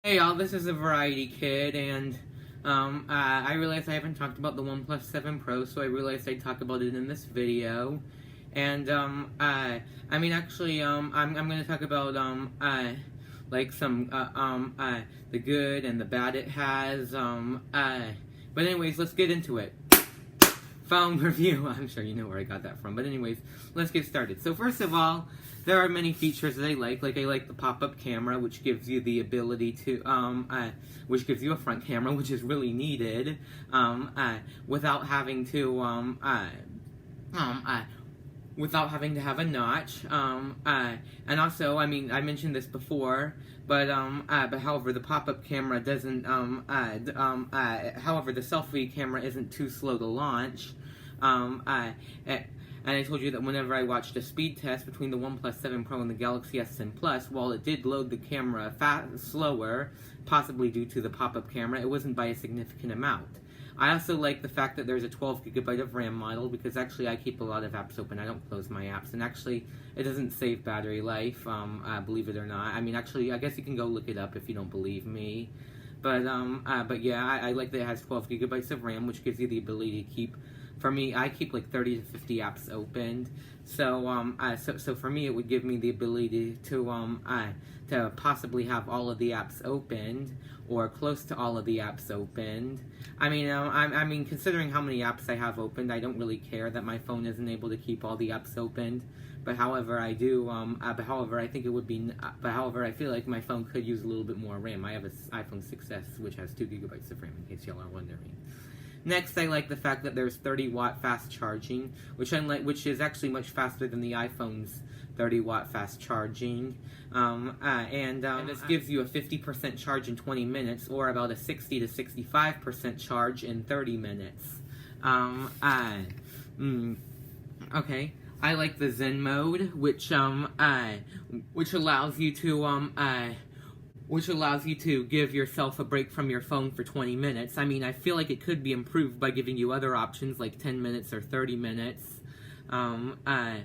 Hey y'all, this is a Variety Kid, and I realized I haven't talked about the OnePlus 7 Pro, so I realized I'd talk about it in this video. And I'm going to talk about the good and the bad it has. But anyways, let's get into it. Phone review. I'm sure you know where I got that from. But anyways, let's get started. So first of all, there are many features that I like. Like I like the pop-up camera, which gives you the ability to, which gives you a front camera, which is really needed, without having to, without having to have a notch. And also, I mean, I mentioned this before, but however, the pop-up camera doesn't, however, the selfie camera isn't too slow to launch. And I told you that whenever I watched a speed test between the OnePlus 7 Pro and the Galaxy S10 Plus, while it did load the camera slower, possibly due to the pop-up camera, it wasn't by a significant amount. I also like the fact that there's a 12GB of RAM model, because actually I keep a lot of apps open. I don't close my apps, and actually it doesn't save battery life, believe it or not. I mean, actually, I guess you can go look it up if you don't believe me. But yeah, I like that it has 12GB of RAM, which gives you the ability to keep, for me, I keep like 30 to 50 apps opened. So so for me, it would give me the ability to possibly have all of the apps opened, or close to all of the apps opened. I mean, considering how many apps I have opened, I don't really care that my phone isn't able to keep all the apps opened. But however, I do. But however, I think it would be. But however, I feel like my phone could use a little bit more RAM. I have an iPhone 6s, which has 2GB of RAM, in case y'all are wondering. Next, I like the fact that there's 30-watt fast charging, which is actually much faster than the iPhone's 30-watt fast charging. And this gives you a 50% charge in 20 minutes, or about a 60 to 65% charge in 30 minutes. Okay. I like the Zen mode, which allows you to give yourself a break from your phone for 20 minutes. I mean, I feel like it could be improved by giving you other options like 10 minutes or 30 minutes. I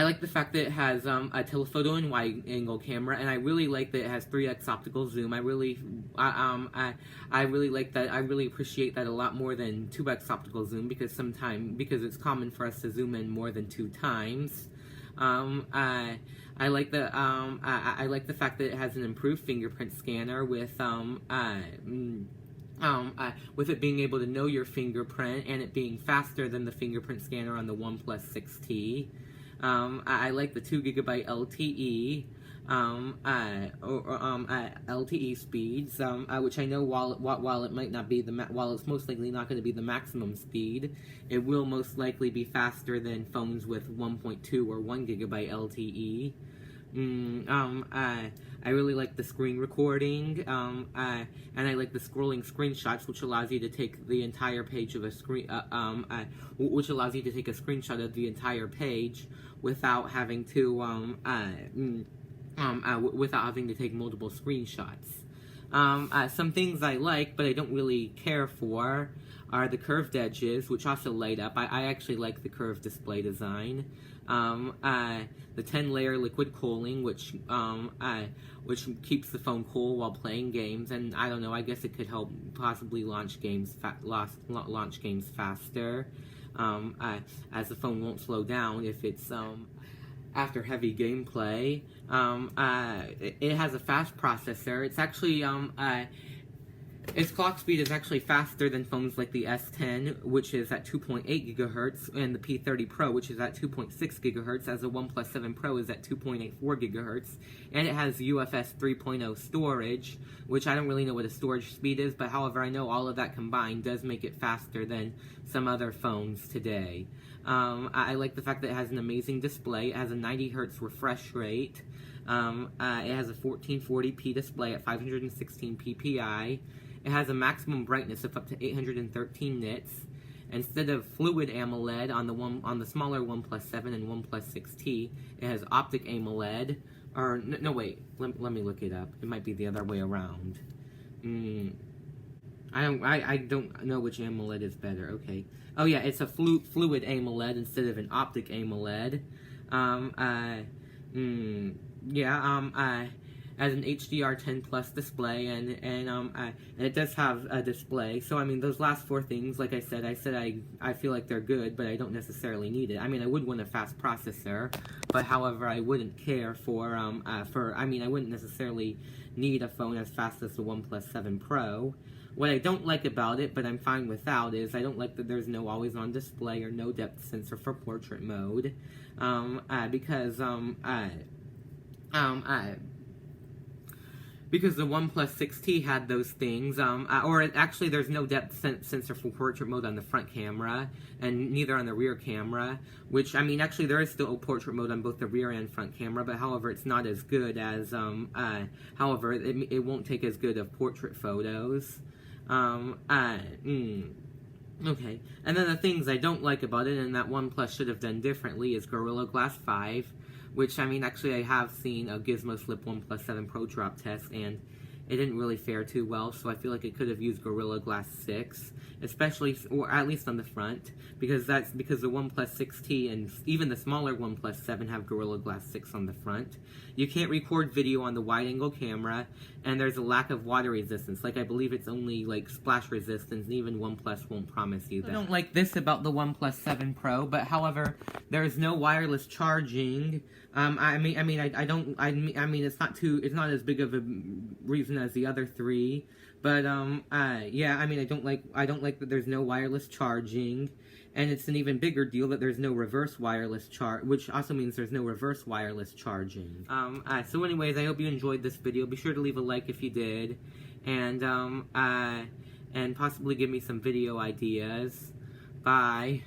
like the fact that it has a telephoto and wide-angle camera, and I really like that it has 3x optical zoom. I really like that. I really appreciate that a lot more than 2x optical zoom, because it's common for us to zoom in more than 2 times. I like the fact that it has an improved fingerprint scanner with it being able to know your fingerprint, and it being faster than the fingerprint scanner on the OnePlus 6T. I like the 2GB LTE, LTE speeds, which I know while it might not be while it's most likely not going to be the maximum speed, it will most likely be faster than phones with 1.2 or 1GB LTE. I really like the screen recording, and I like the scrolling screenshots, which allows you to take the entire page of a screen, which allows you to take a screenshot of the entire page without having to, without having to take multiple screenshots. Some things I like, but I don't really care for, are the curved edges, which also light up. I actually like the curved display design. The 10-layer liquid cooling, which keeps the phone cool while playing games, and I don't know, I guess it could help possibly launch games faster, as the phone won't slow down if it's after heavy gameplay. It has a fast processor. It's actually its clock speed is actually faster than phones like the S10, which is at 2.8 GHz, and the P30 Pro, which is at 2.6 GHz, as the OnePlus 7 Pro is at 2.84 GHz, and it has UFS 3.0 storage, which I don't really know what a storage speed is, but however, I know all of that combined does make it faster than some other phones today. I like the fact that it has an amazing display. It has a 90 Hz refresh rate. It has a 1440p display at 516 ppi. It has a maximum brightness of up to 813 nits. Instead of fluid AMOLED on the smaller OnePlus 7 and OnePlus 6T, it has optic AMOLED. Or no, wait. Let me look it up. It might be the other way around. I don't know which AMOLED is better. Okay. Oh yeah, it's a fluid AMOLED instead of an optic AMOLED. As an HDR10 Plus display, and it does have a display. So I mean, those last four things, like I said I feel like they're good, but I don't necessarily need it. I mean, I would want a fast processor, but however, I wouldn't care I wouldn't necessarily need a phone as fast as the OnePlus 7 Pro. What I don't like about it, but I'm fine without, is I don't like that there's no always-on display or no depth sensor for portrait mode, because the OnePlus 6T had those things, actually there's no depth sensor for portrait mode on the front camera, and neither on the rear camera, which, I mean, actually there is still portrait mode on both the rear and front camera, but however, it's not as good as, however, it won't take as good of portrait photos. Okay, and then the things I don't like about it, and that OnePlus should have done differently, is Gorilla Glass 5, which, I mean, actually I have seen a Gizmo Slip OnePlus 7 Pro drop test, and it didn't really fare too well, so I feel like it could have used Gorilla Glass 6, especially, or at least on the front, because the OnePlus 6T and even the smaller OnePlus 7 have Gorilla Glass 6 on the front. You can't record video on the wide-angle camera, and there's a lack of water resistance. Like, I believe it's only, like, splash resistance, and even OnePlus won't promise you that. I don't like this about the OnePlus 7 Pro, but however, there is no wireless charging. I mean, it's not as big of a reason as the other three, but, yeah, I mean, I don't like that there's no wireless charging, and it's an even bigger deal that there's no reverse wireless which also means there's no reverse wireless charging. So anyways, I hope you enjoyed this video. Be sure to leave a like if you did, and possibly give me some video ideas. Bye.